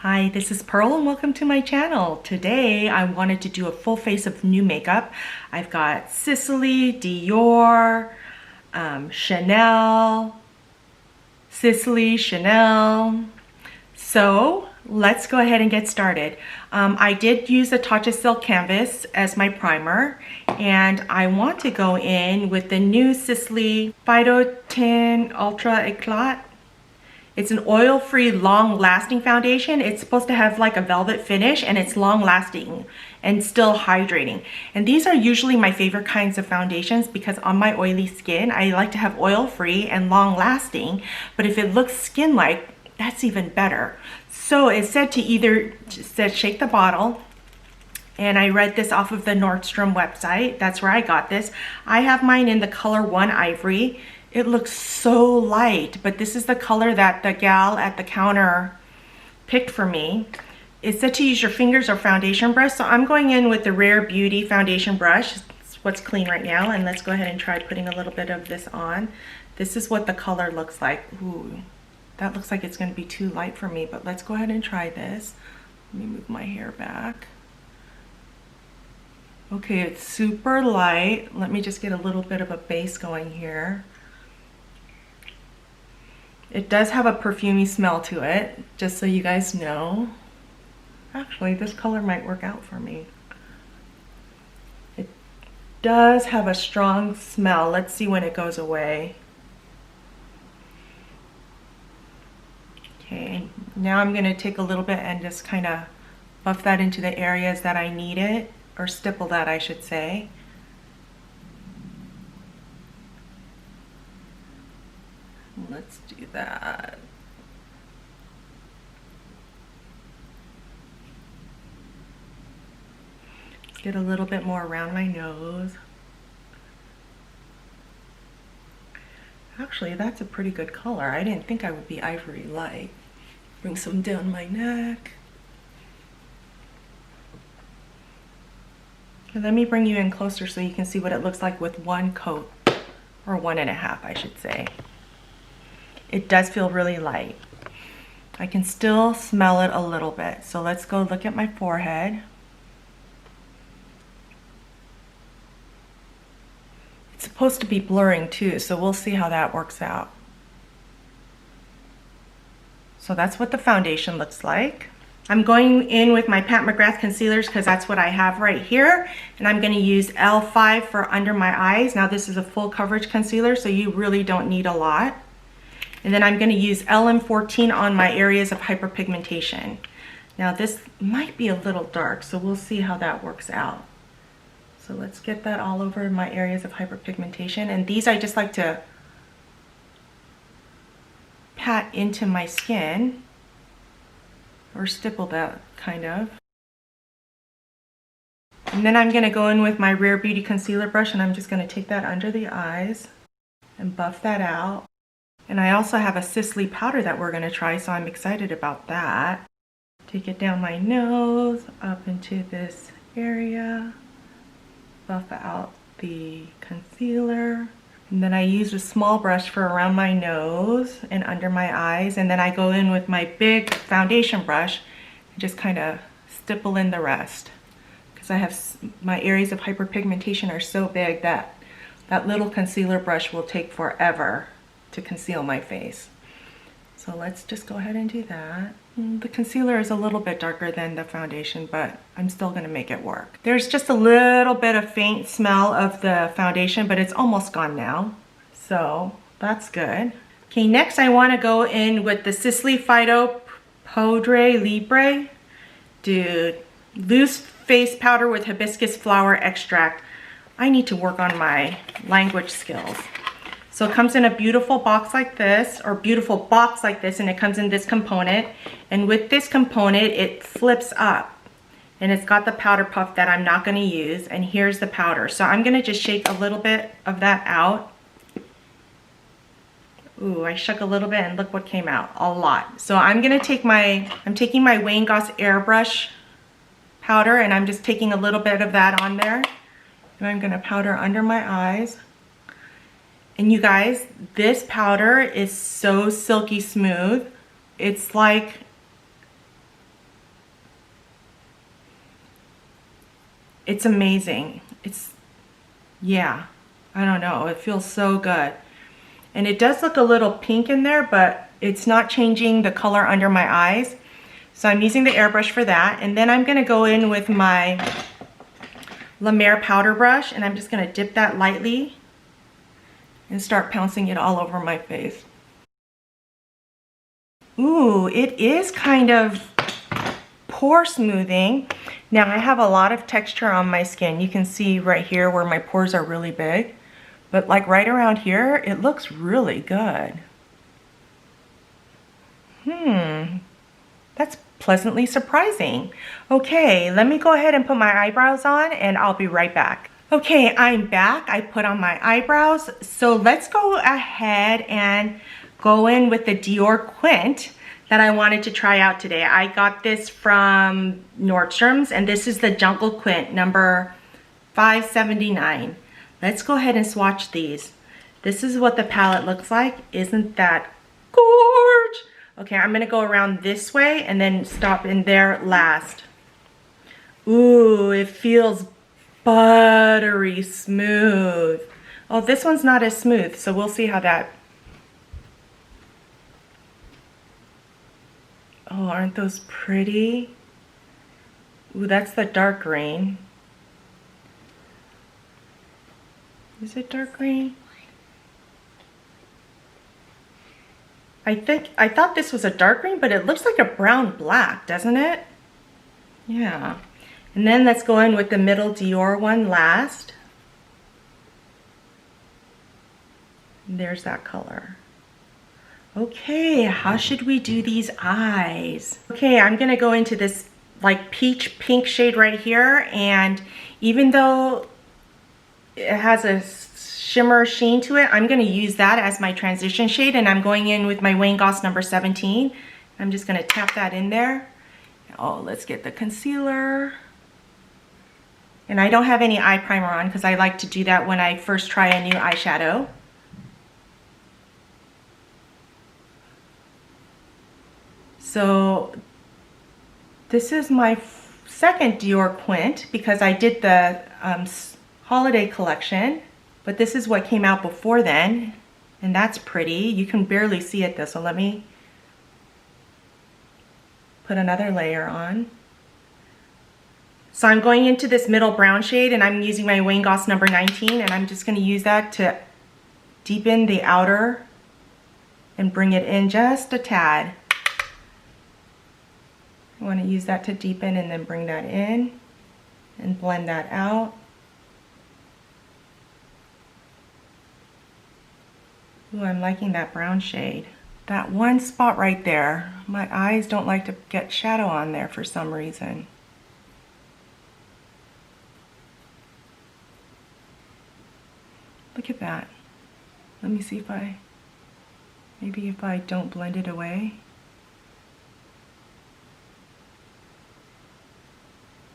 Hi, this is Pearl and welcome to my channel. Today I wanted to do a full face of new makeup. I've got Sisley, Dior, Chanel, Sisley, Chanel. So let's go ahead and get started. I did use a Tatcha Silk Canvas as my primer, and I want to go in with the new Sisley Phytotin Ultra Eclat. It's an oil-free, long-lasting foundation. It's supposed to have like a velvet finish, and it's long-lasting and still hydrating. And these are usually my favorite kinds of foundations because on my oily skin, I like to have oil-free and long-lasting. But if it looks skin-like, that's even better. So it said shake the bottle. And I read this off of the Nordstrom website. That's where I got this. I have mine in the color 1 Ivory. It looks so light, but this is the color that the gal at the counter picked for me. It said to use your fingers or foundation brush, so I'm going in with the Rare Beauty foundation brush. It's what's clean right now, and let's go ahead and try putting a little bit of this on. This is what the color looks like. Ooh, that looks like it's going to be too light for me, but let's go ahead and try this. Let me move my hair back. Okay, it's super light. Let me just get a little bit of a base going here. It does have a perfumey smell to it, just so you guys know. Actually, this color might work out for me. It does have a strong smell. Let's see when it goes away. Okay, now I'm going to take a little bit and just kind of buff that into the areas that I need it, or stipple that, I should say. Let's do that. Let's get a little bit more around my nose. Actually, that's a pretty good color. I didn't think I would be ivory light. Bring some down my neck. And let me bring you in closer so you can see what it looks like with one coat, or 1.5, I should say. It does feel really light. I can still smell it a little bit. So let's go look at my forehead. It's supposed to be blurring too, so we'll see how that works out. So that's what the foundation looks like. I'm going in with my Pat McGrath concealers because that's what I have right here. And I'm going to use L5 for under my eyes. Now this is a full coverage concealer, so you really don't need a lot. And then I'm going to use LM14 on my areas of hyperpigmentation. Now this might be a little dark, so we'll see how that works out. So let's get that all over my areas of hyperpigmentation. And these I just like to pat into my skin, or stipple that kind of. And then I'm going to go in with my Rare Beauty concealer brush, and I'm just going to take that under the eyes and buff that out. And I also have a Sisley powder that we're going to try, so I'm excited about that. Take it down my nose, up into this area, buff out the concealer. And then I use a small brush for around my nose and under my eyes. And then I go in with my big foundation brush and just kind of stipple in the rest. Because I have, my areas of hyperpigmentation are so big that that little concealer brush will take forever to conceal my face. So let's just go ahead and do that. The concealer is a little bit darker than the foundation, but I'm still going to make it work. There's just a little bit of faint smell of the foundation, but it's almost gone now. So that's good. Okay, next I want to go in with the Sisley Phyto Poudre Libre. Dude, loose face powder with hibiscus flower extract. I need to work on my language skills. So it comes in a beautiful box like this, or beautiful box like this, and it comes in this component. And with this component, it flips up. And it's got the powder puff that I'm not going to use. And here's the powder. So I'm going to just shake a little bit of that out. Ooh, I shook a little bit and look what came out. A lot. So I'm going to take I'm taking my Wayne Goss airbrush powder, and I'm just taking a little bit of that on there. And I'm going to powder under my eyes. And you guys, this powder is so silky smooth. It's like It's amazing. Yeah, I don't know. It feels so good. And it does look a little pink in there, but it's not changing the color under my eyes. So I'm using the airbrush for that. And then I'm gonna go in with my La Mer powder brush, and I'm just gonna dip that lightly and start pouncing it all over my face. Ooh, it is kind of pore smoothing. Now I have a lot of texture on my skin. You can see right here where my pores are really big, but like right around here, it looks really good. That's pleasantly surprising. Okay, let me go ahead and put my eyebrows on and I'll be right back. Okay, I'm back. I put on my eyebrows. So let's go ahead and go in with the Dior Quint that I wanted to try out today. I got this from Nordstrom's, and this is the Jungle Quint number 579. Let's go ahead and swatch these. This is what the palette looks like. Isn't that gorgeous? Okay, I'm gonna go around this way and then stop in there last. Ooh, it feels buttery smooth. Oh, this one's not as smooth, so we'll see how that. Oh, aren't those pretty? Ooh, that's the dark green. Is it dark green? I thought this was a dark green, but it looks like a brown black, doesn't it? Yeah. And then let's go in with the middle Dior one last. And there's that color. Okay, how should we do these eyes? Okay, I'm gonna go into this like peach pink shade right here, and even though it has a shimmer sheen to it, I'm gonna use that as my transition shade, and I'm going in with my Wayne Goss number 17. I'm just gonna tap that in there. Oh, let's get the concealer. And I don't have any eye primer on because I like to do that when I first try a new eyeshadow. So this is my second Dior Quint because I did the holiday collection, but this is what came out before then, and that's pretty. You can barely see it though, so let me put another layer on. So I'm going into this middle brown shade, and I'm using my Wayne Goss number 19, and I'm just going to use that to deepen the outer and bring it in just a tad. I want to use that to deepen and then bring that in and blend that out. Ooh, I'm liking that brown shade. That one spot right there, my eyes don't like to get shadow on there for some reason. Look at that. Let me see if maybe if I don't blend it away.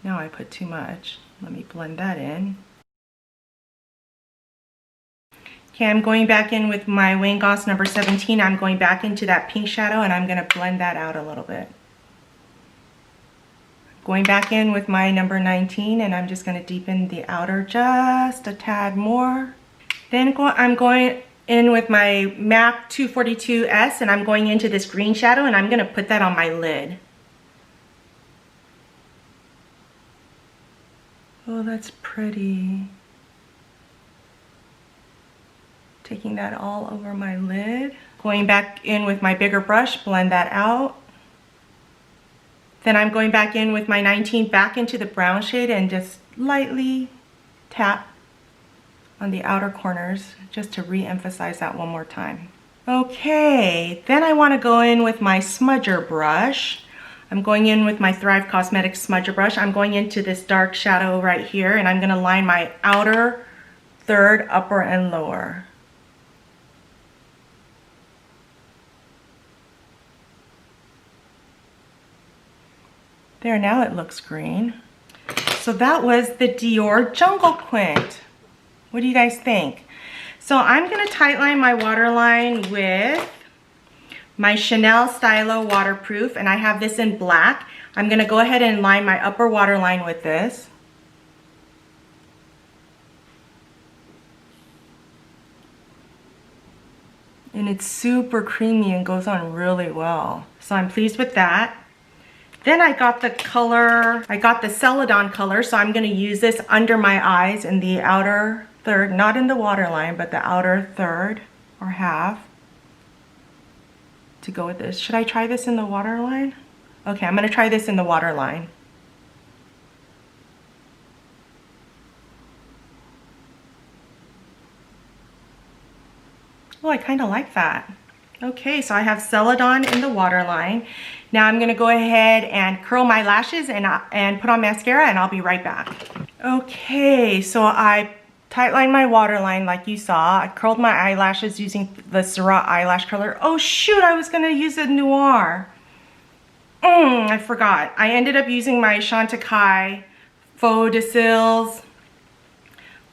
Now I put too much. Let me blend that in. Okay, I'm going back in with my Wayne Goss number 17. I'm going back into that pink shadow, and I'm gonna blend that out a little bit. Going back in with my number 19, and I'm just gonna deepen the outer just a tad more. Then I'm going in with my MAC 242S, and I'm going into this green shadow, and I'm gonna put that on my lid. Oh, that's pretty. Taking that all over my lid. Going back in with my bigger brush, blend that out. Then I'm going back in with my 19 back into the brown shade and just lightly tap on the outer corners just to re-emphasize that one more time. Okay, then I want to go in with my smudger brush. I'm going in with my Thrive Cosmetics smudger brush. I'm going into this dark shadow right here, and I'm going to line my outer third, upper and lower. There, now it looks green. So that was the Dior Jungle Quint. What do you guys think? So I'm going to tightline my waterline with my Chanel Stylo Waterproof, and I have this in black. I'm going to go ahead and line my upper waterline with this. And it's super creamy and goes on really well. So I'm pleased with that. Then I got the color, I got the Celadon color, so I'm gonna use this under my eyes in the outer third, not in the waterline, but the outer third or half to go with this. Should I try this in the waterline? Okay, I'm gonna try this in the waterline. Oh, I kind of like that. Okay, so I have Celadon in the waterline. Now I'm gonna go ahead and curl my lashes and put on mascara, and I'll be right back. Okay, so I tightlined my waterline like you saw. I curled my eyelashes using the Surratt eyelash curler. Oh shoot, I was gonna use a Noir. I forgot. I ended up using my Chantecaille Faux de Cils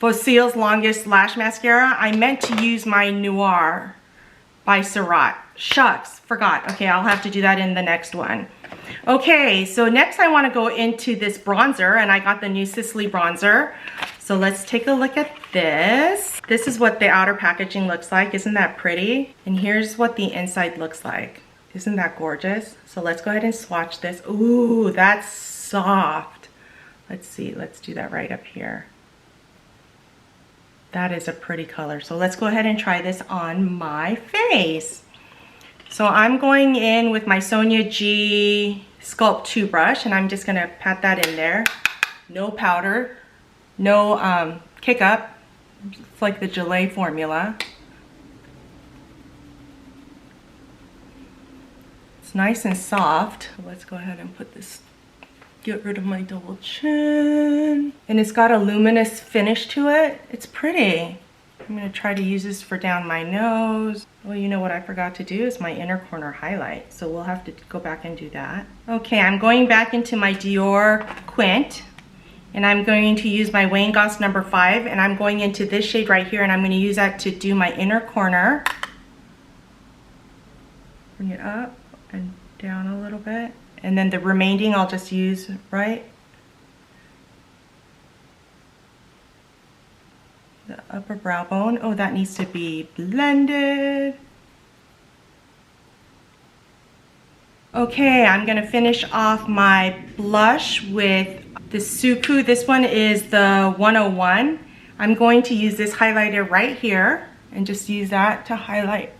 Cils Longest Lash Mascara. I meant to use my Noir by Surratt. Shucks, forgot. Okay, I'll have to do that in the next one. Okay, so next I want to go into this bronzer, and I got the new Sisley bronzer. So let's take a look at this. This is what the outer packaging looks like. Isn't that pretty? And here's what the inside looks like. Isn't that gorgeous? So let's go ahead and swatch this. Ooh, that's soft. Let's see, let's do that right up here. That is a pretty color. So let's go ahead and try this on my face. So I'm going in with my Sonia G Sculpt 2 brush, and I'm just gonna pat that in there. No powder, no kick up. It's like the Gelée formula. It's nice and soft. Let's go ahead and put this, get rid of my double chin. And it's got a luminous finish to it. It's pretty. I'm gonna try to use this for down my nose. Well, you know what I forgot to do is my inner corner highlight. So we'll have to go back and do that. Okay, I'm going back into my Dior Quint, and I'm going to use my Wayne Goss number 5, and I'm going into this shade right here, and I'm gonna use that to do my inner corner. Bring it up and down a little bit. And then the remaining I'll just use right the upper brow bone. Oh, that needs to be blended. Okay, I'm gonna finish off my blush with the Suku. This one is the 101. I'm going to use this highlighter right here and just use that to highlight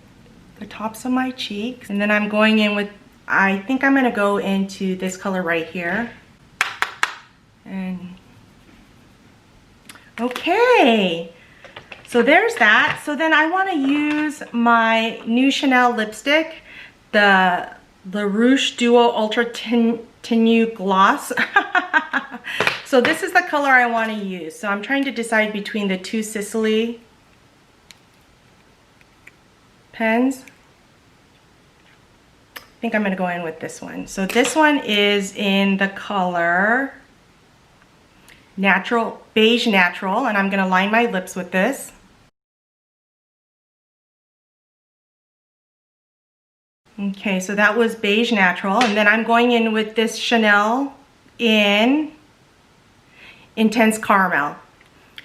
the tops of my cheeks. And then I'm going in with, I think I'm gonna go into this color right here. And okay, so there's that. So then I wanna use my new Chanel lipstick, the La Rouge Duo Ultra Tenue Gloss. So this is the color I wanna use. So I'm trying to decide between the two Sisley pens. I think I'm gonna go in with this one. So this one is in the color Natural, Beige Natural, and I'm gonna line my lips with this. Okay, so that was Beige Natural, and then I'm going in with this Chanel in Intense Caramel.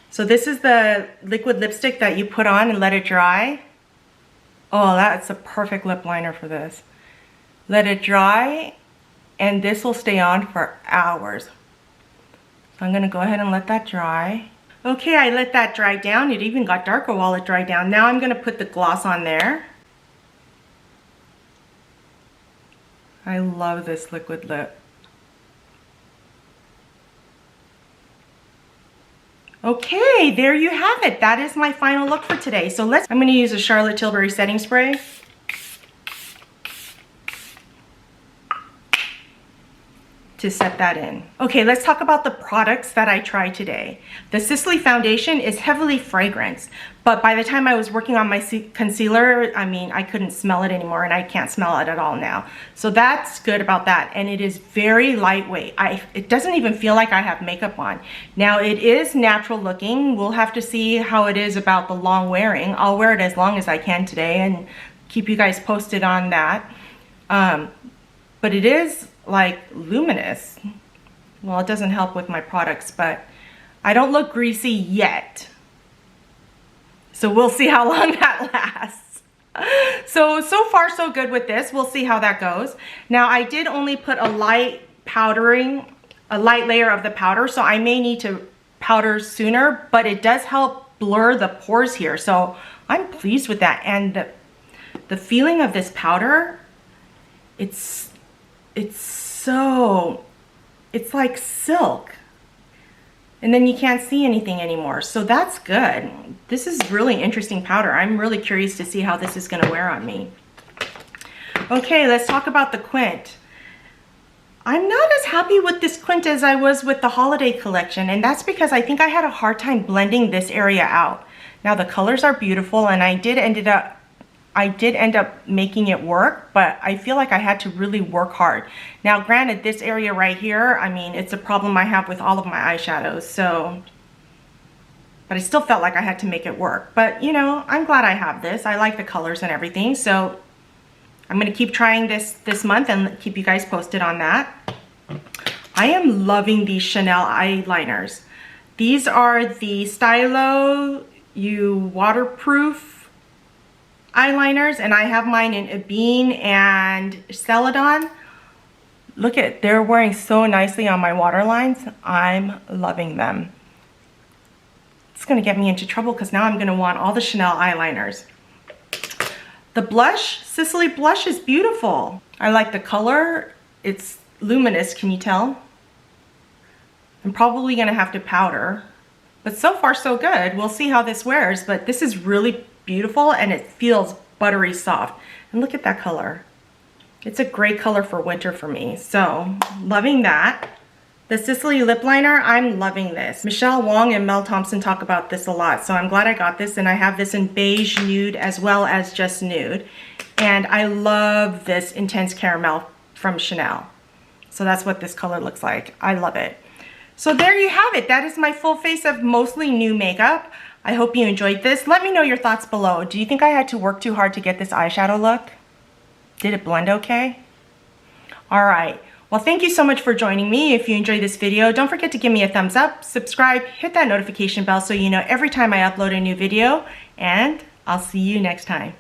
So this is the liquid lipstick that you put on and let it dry. Oh, that's a perfect lip liner for this. Let it dry, and this will stay on for hours. So I'm gonna go ahead and let that dry. Okay, I let that dry down. It even got darker while it dried down. Now I'm gonna put the gloss on there. I love this liquid lip. Okay, there you have it. That is my final look for today. So I'm gonna use a Charlotte Tilbury setting spray. To set that in. Okay, let's talk about the products that I tried today. The Sisley foundation is heavily fragranced, but by the time I was working on my concealer, I mean, I couldn't smell it anymore, and I can't smell it at all now. So that's good about that, and it is very lightweight. It doesn't even feel like I have makeup on. Now, it is natural looking. We'll have to see how it is about the long wearing. I'll wear it as long as I can today and keep you guys posted on that. But it is like luminous. Well, it doesn't help with my products, but I don't look greasy yet. So we'll see how long that lasts. So far so good with this. We'll see how that goes. Now I did only put a light layer of the powder, so I may need to powder sooner, but it does help blur the pores here. So I'm pleased with that. And the feeling of this powder, it's like silk. And then you can't see anything anymore. So that's good. This is really interesting powder. I'm really curious to see how this is gonna wear on me. Okay, let's talk about the quint. I'm not as happy with this quint as I was with the holiday collection, and that's because I think I had a hard time blending this area out. Now the colors are beautiful, and I did end up making it work, but I feel like I had to really work hard. Now granted, this area right here, I mean, it's a problem I have with all of my eyeshadows, so, but I still felt like I had to make it work. But you know, I'm glad I have this. I like the colors and everything, so I'm gonna keep trying this month and keep you guys posted on that. I am loving these Chanel eyeliners. These are the Stylo U waterproof eyeliners, and I have mine in Ebene and Celadon. Look at, they're wearing so nicely on my waterlines. I'm loving them. It's gonna get me into trouble because now I'm gonna want all the Chanel eyeliners. The blush, Sisley blush, is beautiful. I like the color. It's luminous, can you tell? I'm probably gonna have to powder, but so far so good. We'll see how this wears, but this is really beautiful and it feels buttery soft. And look at that color. It's a great color for winter for me, so loving that. The Sisley lip liner, I'm loving this. Michelle Wong and Mel Thompson talk about this a lot, so I'm glad I got this, and I have this in beige nude as well as just nude. And I love this intense caramel from Chanel. So that's what this color looks like. I love it. So there you have it. That is my full face of mostly new makeup. I hope you enjoyed this. Let me know your thoughts below. Do you think I had to work too hard to get this eyeshadow look? Did it blend okay? All right. Well, thank you so much for joining me. If you enjoyed this video, don't forget to give me a thumbs up, subscribe, hit that notification bell so you know every time I upload a new video, and I'll see you next time.